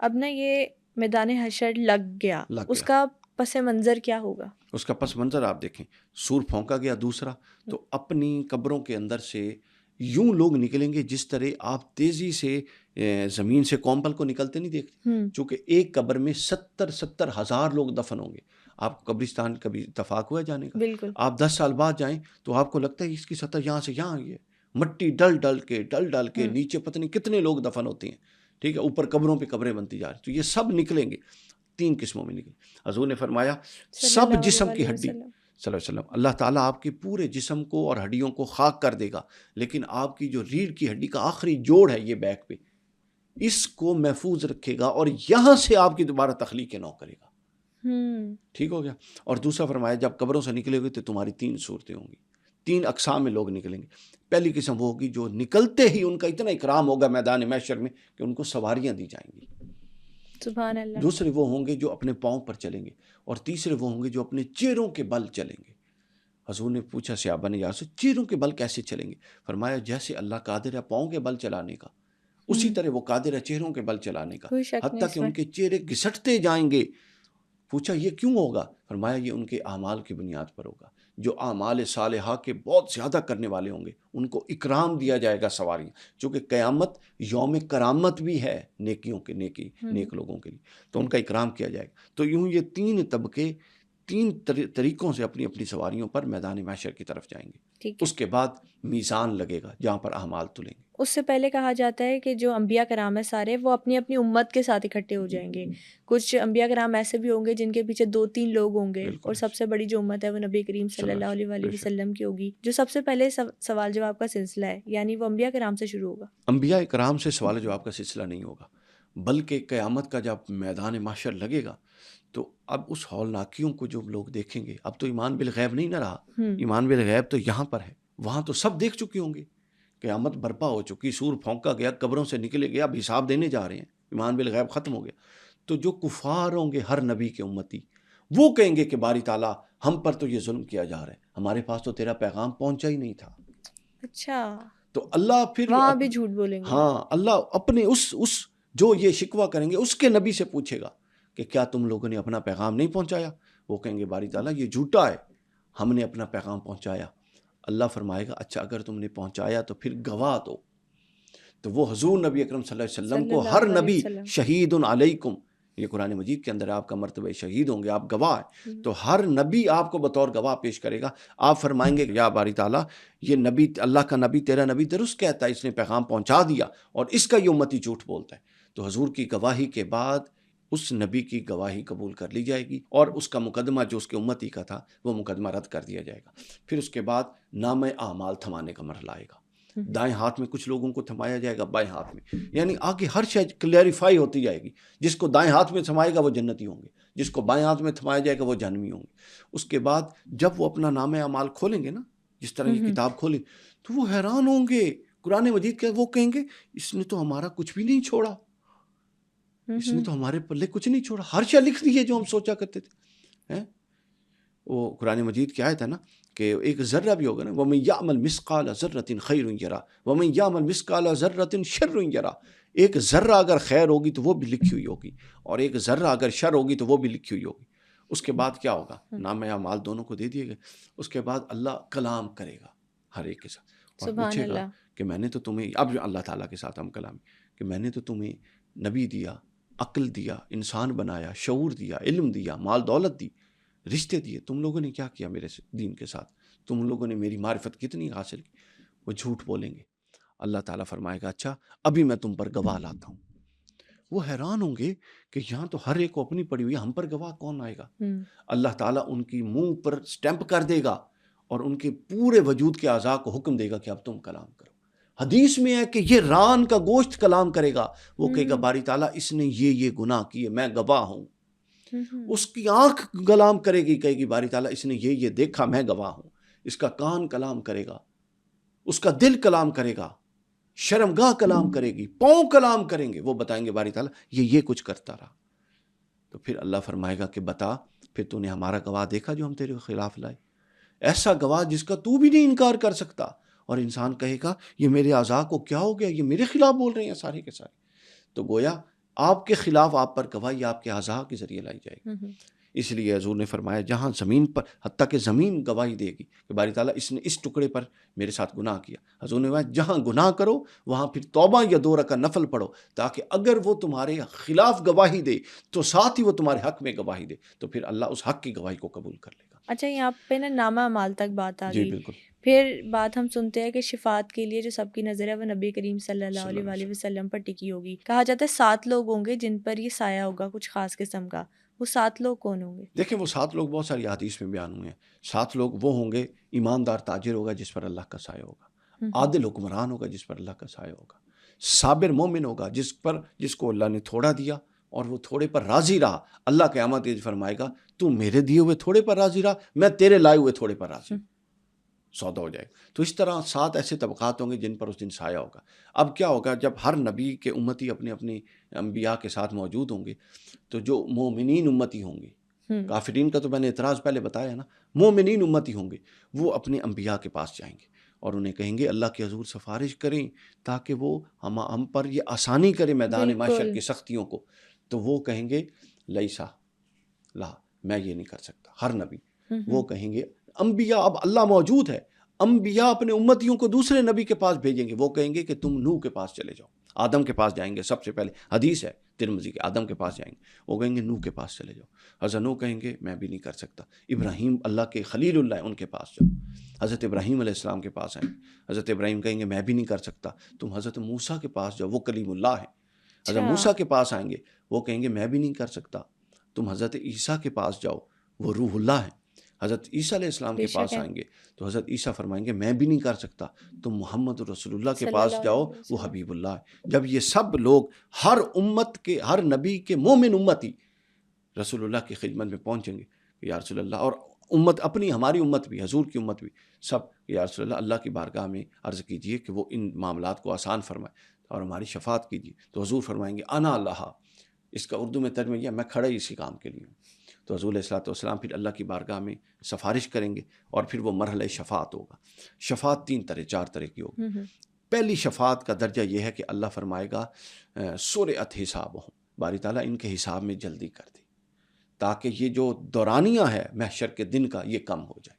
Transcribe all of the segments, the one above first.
اب نا یہ میدان حشر لگ گیا، اس کا پس منظر کیا ہوگا؟ اس کا پس منظر آپ دیکھیں، سور پھونکا گیا دوسرا، تو اپنی قبروں کے اندر سے یوں لوگ نکلیں گے جس طرح آپ تیزی سے زمین سے کومبل کو نکلتے نہیں دیکھتے، چونکہ ایک قبر میں 70 ہزار لوگ دفن ہوں گے۔ آپ قبرستان کبھی اتفاق ہوا جانے کا؟ بالکل۔ آپ 10 سال بعد جائیں تو آپ کو لگتا ہے اس کی سطح یہاں سے یہاں آئی ہے، مٹی ڈل کے نیچے پتہ نہیں کتنے لوگ دفن ہوتے ہیں، ٹھیک ہے، اوپر قبروں پہ قبریں بنتی جا رہی، تو یہ سب نکلیں گے، 3 قسموں میں نکلیں۔ حضور نے فرمایا سب جسم کی ہڈی، صلی اللہ علیہ وسلم، اللہ تعالیٰ آپ کے پورے جسم کو اور ہڈیوں کو خاک کر دے گا، لیکن آپ کی جو ریڑھ کی ہڈی کا آخری جوڑ ہے یہ بیک پہ، اس کو محفوظ رکھے گا اور یہاں سے آپ کی دوبارہ تخلیق نو کرے گا۔ ٹھیک ہو گیا۔ اور دوسرا فرمایا جب قبروں سے نکلے ہوئے تو تمہاری 3 صورتیں ہوں گی، 3 اقسام میں لوگ نکلیں گے۔ پہلی قسم وہ ہوگی جو نکلتے ہی ان کا اتنا اکرام ہوگا میدان محشر میں کہ ان کو سواریاں دی جائیں گی، سبحان اللہ۔ دوسرے وہ ہوں گے جو اپنے پاؤں پر چلیں گے، اور تیسرے وہ ہوں گے جو اپنے چہروں کے بل چلیں گے۔ حضور نے پوچھا صحابہ نے، یا رسول اللہ چہروں کے بل کیسے چلیں گے؟ فرمایا جیسے اللہ قادر ہے پاؤں کے بل چلانے کا، اسی طرح وہ قادر ہے چہروں کے بل چلانے کا، حتیٰ کہ ان کے چہرے گھسٹتے جائیں گے۔ پوچھا یہ کیوں ہوگا؟ فرمایا یہ ان کے اعمال کی بنیاد پر ہوگا، جو اعمال صالحہ کے بہت زیادہ کرنے والے ہوں گے ان کو اکرام دیا جائے گا سواریاں، چونکہ قیامت یوم کرامت بھی ہے نیکیوں کے، نیک لوگوں کے لیے، تو ان کا اکرام کیا جائے گا۔ تو یوں یہ 3 طبقے 3 طریقوں سے اپنی اپنی سواریوں پر میدان محشر کی طرف جائیں گے۔ اس کے بعد میزان لگے گا جہاں پر اعمال تلیں گے۔ اس سے پہلے کہا جاتا ہے کہ جو انبیاء کرام ہیں سارے وہ اپنی اپنی امت کے ساتھ اکٹھے ہو جائیں گے۔ کچھ انبیاء کرام ایسے بھی ہوں گے جن کے پیچھے 2-3 لوگ ہوں گے، اور سب سے بڑی جو امت ہے وہ نبی کریم صلی اللہ علیہ وآلہ وسلم کی ہوگی۔ جو سب سے پہلے سوال جواب کا سلسلہ ہے، یعنی وہ انبیاء کرام سے شروع ہوگا۔ انبیاء کرام سے سوال جواب کا سلسلہ نہیں ہوگا، بلکہ قیامت کا جب میدان محشر لگے گا تو اب اس ہولناکیوں کو جو لوگ دیکھیں گے، اب تو ایمان بالغیب نہیں نہ رہا، ایمان بالغیب تو یہاں پر ہے، وہاں تو سب دیکھ چکے ہوں گے، قیامت برپا ہو چکی، سور پھونکا گیا، قبروں سے نکلے گیا، اب حساب دینے جا رہے ہیں، ایمان بالغیب ختم ہو گیا۔ تو جو کفار ہوں گے ہر نبی کے امتی، وہ کہیں گے کہ باری تعالیٰ ہم پر تو یہ ظلم کیا جا رہا ہے، ہمارے پاس تو تیرا پیغام پہنچا ہی نہیں تھا۔ اچھا، تو اللہ پھر وہاں بھی جھوٹ بولیں گے۔ ہاں، اللہ اپنے اس جو یہ شکوہ کریں گے اس کے نبی سے پوچھے گا کہ کیا تم لوگوں نے اپنا پیغام نہیں پہنچایا؟ وہ کہیں گے باری تعالیٰ یہ جھوٹا ہے، ہم نے اپنا پیغام پہنچایا۔ اللہ فرمائے گا اچھا اگر تم نے پہنچایا تو پھر گواہ دو۔ تو وہ حضور نبی اکرم صلی اللہ علیہ وسلم کو ہر نبی شہید علیکم، یہ قرآن مجید کے اندر آپ کا مرتبہ شہید ہوں گے، آپ گواہ ہیں، تو ہر نبی آپ کو بطور گواہ پیش کرے گا۔ آپ فرمائیں گے یا باری تعالیٰ یہ نبی، اللہ کا نبی، تیرا نبی درست کہتا ہے، اس نے پیغام پہنچا دیا اور اس کا یہ امتی جھوٹ بولتا ہے۔ تو حضور کی گواہی کے بعد اس نبی کی گواہی قبول کر لی جائے گی، اور اس کا مقدمہ جو اس کے امتی کا تھا وہ مقدمہ رد کر دیا جائے گا۔ پھر اس کے بعد نامہ اعمال تھمانے کا مرحلہ آئے گا، دائیں ہاتھ میں کچھ لوگوں کو تھمایا جائے گا، بائیں ہاتھ میں، یعنی آگے ہر شے کلیریفائی ہوتی جائے گی۔ جس کو دائیں ہاتھ میں تھمائے گا وہ جنتی ہوں گے، جس کو بائیں ہاتھ میں تھمایا جائے گا وہ جہنمی ہوں گے۔ اس کے بعد جب وہ اپنا نامہ اعمال کھولیں گے نا، جس طرح یہ کتاب کھولیں، تو وہ حیران ہوں گے۔ قرآن مجید کے وہ کہیں گے اس نے تو ہمارا کچھ بھی نہیں چھوڑا، اس نے تو ہمارے پلے کچھ نہیں چھوڑا، ہر شے لکھ دی ہے جو ہم سوچا کرتے تھے۔ وہ قرآن مجید کی آیت ہے نا کہ ایک ذرہ بھی ہوگا نا، وَمَن يَعْمَلْ مِثْقَالَ ذَرَّةٍ خَيْرٌ يَرَهُ وَمَن يَعْمَلْ مِثْقَالَ ذَرَّةٍ شَرٌّ يَرَهُ۔ ایک ذرہ اگر خیر ہوگی تو وہ بھی لکھی ہوئی ہوگی، اور ایک ذرہ اگر شر ہوگی تو وہ بھی لکھی ہوئی ہوگی۔ اس کے بعد کیا ہوگا؟ نام اعمال دونوں کو دے دیے گئے۔ اس کے بعد اللہ کلام کرے گا ہر ایک کے ساتھ، اور پوچھے گا کہ میں نے تو تمہیں، اب اللہ تعالیٰ کے ساتھ ہم کلام، کہ میں نے تو تمہیں نبی دیا، عقل دیا، انسان بنایا، شعور دیا، علم دیا، مال دولت دی، رشتے دیے، تم لوگوں نے کیا کیا میرے دین کے ساتھ؟ تم لوگوں نے میری معرفت کتنی حاصل کی؟ وہ جھوٹ بولیں گے۔ اللہ تعالیٰ فرمائے گا اچھا ابھی میں تم پر گواہ لاتا ہوں۔ وہ حیران ہوں گے کہ یہاں تو ہر ایک کو اپنی پڑی ہوئی، ہم پر گواہ کون آئے گا؟ اللہ تعالیٰ ان کی منہ پر سٹیمپ کر دے گا اور ان کے پورے وجود کے اعضاء کو حکم دے گا کہ اب تم کلام کرو۔ حدیث میں ہے کہ یہ ران کا گوشت کلام کرے گا، وہ کہے گا باری تعالیٰ اس نے یہ گناہ کیے، میں گواہ ہوں۔ اس کی آنکھ کلام کرے گی، کہے گی باری تعالیٰ اس نے یہ دیکھا، میں گواہ ہوں۔ اس کا کان کلام کرے گا، اس کا دل کلام کرے گا، شرمگاہ کلام کرے گی، پاؤں کلام کریں گے، وہ بتائیں گے باری تعالیٰ یہ کچھ کرتا رہا۔ تو پھر اللہ فرمائے گا کہ بتا پھر تو نے ہمارا گواہ دیکھا جو ہم تیرے خلاف لائے، ایسا گواہ جس کا تو بھی نہیں انکار کر سکتا۔ اور انسان کہے گا یہ میرے اعضاء کو کیا ہو گیا، یہ میرے خلاف بول رہے ہیں سارے کے سارے۔ تو گویا آپ کے خلاف آپ پر گواہی آپ کے اعضاء کے ذریعے لائی جائے گی. اس لیے حضور نے فرمایا جہاں زمین پر حتیٰ کہ زمین گواہی دے گی کہ باری تعالیٰ اس نے اس ٹکڑے پر میرے ساتھ گناہ کیا. حضور نے فرمایا جہاں گناہ کرو وہاں پھر توبہ یا 2 رکعت نفل پڑھو تاکہ اگر وہ تمہارے خلاف گواہی دے تو ساتھ ہی وہ تمہارے حق میں گواہی دے تو پھر اللہ اس حق کی گواہی کو قبول کر لے گا. اچھا یہاں پہ نا نامہ اعمال تک بات آ جی گئی. بالکل. پھر بات ہم سنتے ہیں کہ شفاعت کے لیے جو سب کی نظر ہے وہ نبی کریم صلی اللہ علیہ وآلہ وسلم پر ٹکی ہوگی. کہا جاتا ہے 7 لوگ ہوں گے جن پر یہ سایہ ہوگا کچھ خاص قسم کا. وہ 7 لوگ کون ہوں گے؟ دیکھیں وہ 7 لوگ بہت ساری حدیث میں بیان ہوئے ہیں. 7 لوگ وہ ہوں گے، ایماندار تاجر ہوگا جس پر اللہ کا سایہ ہوگا، عادل حکمران ہوگا جس پر اللہ کا سایہ ہوگا، صابر مومن ہوگا جس کو اللہ نے تھوڑا دیا اور وہ تھوڑے پر راضی رہا. اللہ قیامت میں فرمائے گا تو میرے دیے ہوئے تھوڑے پر راضی رہا، میں تیرے لائے ہوئے تھوڑے پر راضی. سودا ہو جائے گا. تو اس طرح 7 ایسے طبقات ہوں گے جن پر اس دن سایہ ہوگا. اب کیا ہوگا جب ہر نبی کے امتی اپنی انبیاء کے ساتھ موجود ہوں گے تو جو مومنین امتی ہوں گے، کافرین کا تو میں نے اعتراض پہلے بتایا نا، مومنین امتی ہوں گے وہ اپنے انبیاء کے پاس جائیں گے اور انہیں کہیں گے اللہ کے حضور سفارش کریں تاکہ وہ ہم پر یہ آسانی کرے میدان محشر کی سختیوں کو. تو وہ کہیں گے لیسا لا، میں یہ نہیں کر سکتا. ہر نبی وہ کہیں گے. انبیاء اب اللہ موجود ہے، انبیاء اپنے امتیوں کو دوسرے نبی کے پاس بھیجیں گے. وہ کہیں گے کہ تم نوح کے پاس چلے جاؤ، آدم کے پاس جائیں گے. سب سے پہلے حدیث ہے ترمذی کے، آدم کے پاس جائیں گے. وہ کہیں گے نوح کے پاس چلے جاؤ. حضرت نوح کہیں گے میں بھی نہیں کر سکتا. ابراہیم اللہ کے خلیل اللہ ہیں، ان کے پاس جاؤ. حضرت ابراہیم علیہ السلام کے پاس آئیں. حضرت ابراہیم کہیں گے میں بھی نہیں کر سکتا. تم حضرت موسیٰ کے پاس جاؤ، وہ کلیم اللہ ہے. حضرت موسیٰ کے پاس آئیں گے، وہ کہیں گے میں بھی نہیں کر سکتا. تم حضرت عیسیٰ کے پاس جاؤ، وہ روح اللہ ہے. حضرت عیسیٰ علیہ السلام کے پاس آئیں گے تو حضرت عیسیٰ فرمائیں گے میں بھی نہیں کر سکتا. تم محمد رسول اللہ کے پاس جاؤ، وہ حبیب اللہ ہے. جب یہ سب لوگ ہر امت کے، ہر نبی کے مومن امتی رسول اللہ کی خدمت میں پہنچیں گے کہ یا رسول اللہ، اور امت اپنی، ہماری امت بھی، حضور کی امت بھی، سب یا رسول اللہ اللہ کی بارگاہ میں عرض کیجئے کہ وہ ان معاملات کو آسان فرمائے اور ہماری شفاعت کیجیے. تو حضور فرمائیں گے انا اللہ. اس کا اردو میں ترجمہ یہ میں کھڑا ہی اسی کام کے لیے ہوں. تو حضور علیہ الصلوۃ والسلام پھر اللہ کی بارگاہ میں سفارش کریں گے اور پھر وہ مرحلہ شفاعت ہوگا. شفاعت 4 طرح کی ہوگی. پہلی شفاعت کا درجہ یہ ہے کہ اللہ فرمائے گا سرعت حسابہم، باری تعالیٰ ان کے حساب میں جلدی کر دے تاکہ یہ جو دورانیہ ہے محشر کے دن کا یہ کم ہو جائے.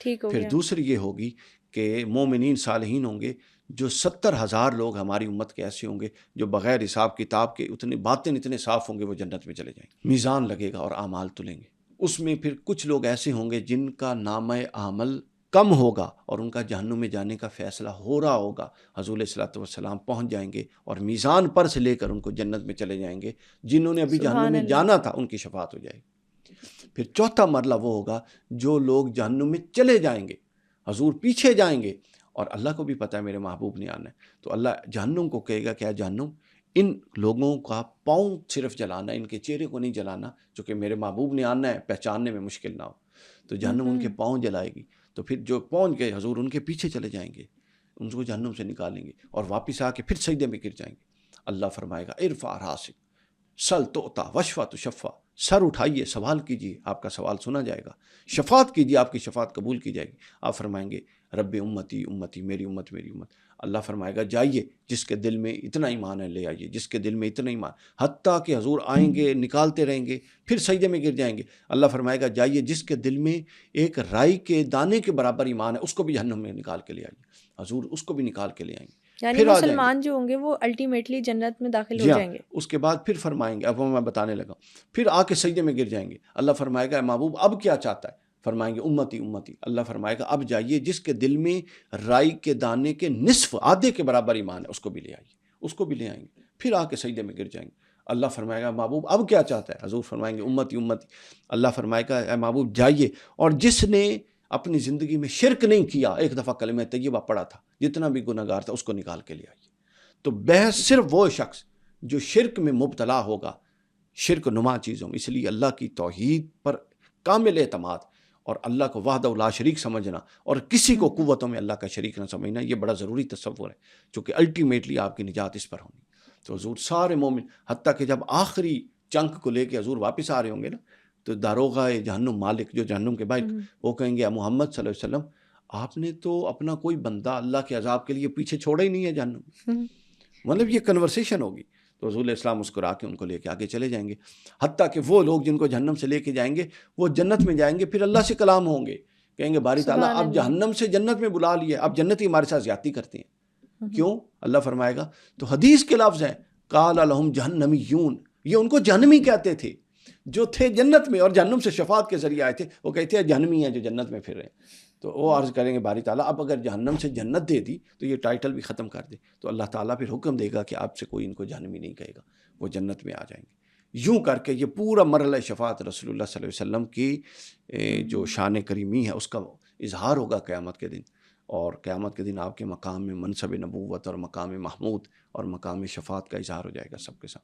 ٹھیک ہو پھر گیا. دوسری یہ ہوگی کہ مومنین صالحین ہوں گے، جو 70,000 لوگ ہماری امت کے ایسے ہوں گے جو بغیر حساب کتاب کے باطن اتنے صاف ہوں گے وہ جنت میں چلے جائیں گے. میزان لگے گا اور اعمال تلیں گے. اس میں پھر کچھ لوگ ایسے ہوں گے جن کا نامہ عمل کم ہوگا اور ان کا جہنم میں جانے کا فیصلہ ہو رہا ہوگا. حضور علیہ الصلوۃ والسلام پہنچ جائیں گے اور میزان پر سے لے کر ان کو جنت میں چلے جائیں گے. جنہوں نے ابھی جہنم میں جانا تھا ان کی شفاعت ہو جائے گی. پھر چوتھا مرحلہ وہ ہوگا جو لوگ جہنم میں چلے جائیں گے، حضور پیچھے جائیں گے اور اللہ کو بھی پتہ ہے میرے محبوب نے آنا ہے. تو اللہ جہنم کو کہے گا کیا جہنم ان لوگوں کا پاؤں صرف جلانا، ان کے چہرے کو نہیں جلانا، چونکہ میرے محبوب نے آنا ہے، پہچاننے میں مشکل نہ ہو. تو جہنم ان کے پاؤں جلائے گی. تو پھر جو پہنچ گئے حضور ان کے پیچھے چلے جائیں گے، ان کو جہنم سے نکالیں گے اور واپس آ کے پھر سجدے میں گر جائیں گے. اللہ فرمائے گا ارفع راسک سل توتا وشفا تشفا، سر اٹھائیے سوال کیجیے آپ کا سوال سنا جائے گا، شفاعت کیجیے آپ کی شفاعت قبول کی جائے گی. آپ فرمائیں گے رب امتی امتی، میری امت میری امت. اللہ فرمائے گا جائیے جس کے دل میں اتنا ایمان ہے لے آئیے، جس کے دل میں اتنا ایمان، حتیٰ کہ حضور آئیں گے نکالتے رہیں گے پھر سجدے میں گر جائیں گے. اللہ فرمائے گا جائیے جس کے دل میں ایک رائی کے دانے کے برابر ایمان ہے اس کو بھی جہنم میں نکال کے لے آئیے. حضور اس کو بھی نکال کے لے آئیں گے. یعنی مسلمان جو ہوں گے وہ الٹیمیٹلی جنت میں داخل ہو جائیں گے. اس کے بعد پھر فرمائیں گے، اب میں بتانے لگا، پھر آ کے سجدے میں گر جائیں گے. اللہ فرمائے گا اے محبوب اب کیا چاہتا ہے؟ فرمائیں گے امتی امتی. اللہ فرمائے گا اب جائیے جس کے دل میں رائی کے دانے کے نصف، آدھے کے برابر ایمان ہے اس کو بھی لے آئیے، اس کو بھی لے آئیں گے. پھر آ کے سجدے میں گر جائیں گے. اللہ فرمائے گا محبوب اب کیا چاہتا ہے؟ حضور فرمائیں گے امتی امتی. اللہ فرمائے گا اے محبوب جائیے اور جس نے اپنی زندگی میں شرک نہیں کیا، ایک دفعہ کلمہ طیبہ پڑھا تھا، جتنا بھی گناہ گار تھا اس کو نکال کے لے آئیے. تو بحث صرف وہ شخص جو شرک میں مبتلا ہوگا، شرک نما چیزوں میں. اس لیے اللہ کی توحید پر کامل اعتماد اور اللہ کو وحدہ لا شریک سمجھنا اور کسی کو قوتوں میں اللہ کا شریک نہ سمجھنا یہ بڑا ضروری تصور ہے، چونکہ الٹیمیٹلی آپ کی نجات اس پر ہونی. تو حضور سارے مومن، حتیٰ کہ جب آخری چنک کو لے کے حضور واپس آ رہے ہوں گے نا، تو داروغہ جہنم مالک جو جہنم کے مالک وہ کہیں گے محمد صلی اللہ علیہ وسلم آپ نے تو اپنا کوئی بندہ اللہ کے عذاب کے لیے پیچھے چھوڑا ہی نہیں ہے جہنم. مطلب یہ کنورسیشن ہوگی. تو رسول اسلام مسکرا کے ان کو لے کے آگے چلے جائیں گے، حتیٰ کہ وہ لوگ جن کو جہنم سے لے کے جائیں گے وہ جنت میں جائیں گے، پھر اللہ سے کلام ہوں گے، کہیں گے باری تعالیٰ سبحان اب اللہ۔ جہنم سے جنت میں بلا لیے، اب جنتی ہمارے ساتھ زیادتی کرتے ہیں، کیوں؟ اللہ فرمائے گا، تو حدیث کے لفظ ہیں قال لهم جہنمیون، یہ ان کو جہنمی کہتے تھے جو تھے جنت میں اور جہنم سے شفاعت کے ذریعے آئے تھے، وہ کہتے ہیں جہنمی ہیں جو جنت میں پھر رہے ہیں۔ تو وہ عرض کریں گے باری تعالیٰ اب اگر جہنم سے جنت دے دی تو یہ ٹائٹل بھی ختم کر دے، تو اللہ تعالیٰ پھر حکم دے گا کہ آپ سے کوئی ان کو جہنمی نہیں کہے گا، وہ جنت میں آ جائیں گے۔ یوں کر کے یہ پورا مرحلہ شفاعت رسول اللہ صلی اللہ علیہ وسلم کی جو شان کریمی ہے اس کا اظہار ہوگا قیامت کے دن، اور قیامت کے دن آپ کے مقام میں منصب نبوت اور مقام محمود اور مقام شفاعت کا اظہار ہو جائے گا سب کے سامنے۔